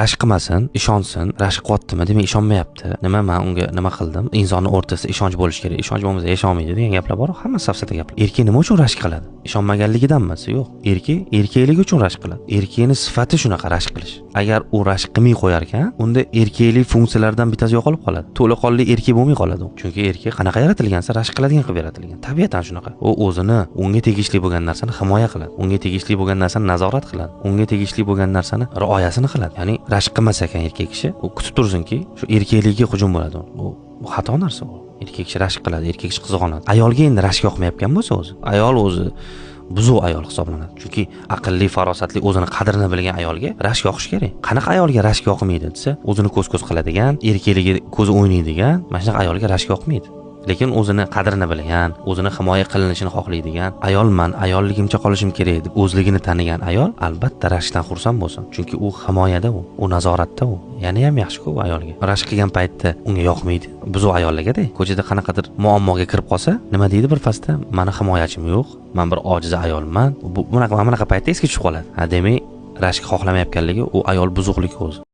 rashk qilmasin, ishonsin. Rashk qilyaptimi, demak ishonmayapti. Nima men unga nima qildim? Insonning o'rtasida ishonch bo'lishi kerak. Ishonch bo'lmasa yasholmaydi degan gaplar bor. Hamma safsata gaplar. Erkak nima uchun rashk qiladi? Ishonmaganligidanmi? Yo'q. Erkakligi uchun rashk qiladi. Erkakning sifati shunaqa rashk qilish. Agar u rashk qilmay qo'yar ekan, unda erkaklik funksiyalaridan bittasi yo'qolib qoladi. To'laqonli erkak bo'lmay qoladi u. Chunki erkak qanaqa yaratilgansa rashk qiladigan qilib yaratilgan. Tabiatan shunaqa. U o'zini, unga tegishli bo'lgan narsani himoya qiladi. Unga tegishli bo'lgan narsani nazorat qiladi. Unga tegishli bo'lgan narsani rioyasini qiladi. Ya'ni rashk qilmasa ekan erkak kishi, u kutib tursinki, shu erkakligiga hujum bo'ladi. Bu xato narsa u. Erkak kishi rashk qiladi, erkak kishi qizg'onadi. Ayolga endi rashk yoqmayotgan bo'lsa o'zi, ayol o'zi buzuq ayol hisoblanadi. Chunki aqlli, farosatli, o'zini qadrini bilgan ayolga rashk yoqish kerak. Qanaqa ayolga rashk yoqmaydi desa, o'zini ko'z qiladigan, erkakligi ko'zi o'ynaydigan, mana shunaqa ayolga rashk yoqmaydi. Lekin o'zini qadrini bilgan, o'zini himoya qilinishini xohlaydigan, ayolman, ayolligimcha qolishim kerak deb o'zligini tanigan ayol albatta rashkdan xursand bo'lsin. Chunki u himoyada u nazoratda u. Yana ham yaxshi-ku u ayolga. Rashk qilgan paytda unga yoqmaydi. Buzuq ayollarga-da ko'chada qanaqadir muammoga kirib qolsa, nima deydi bir pastda? Meni himoyachim yo'q, men bir ojiz ayolman. Bunaqa paytda esga tushib qoladi. Demak, rashk xohlamayotganligi u ayol buzuqlik o'zi.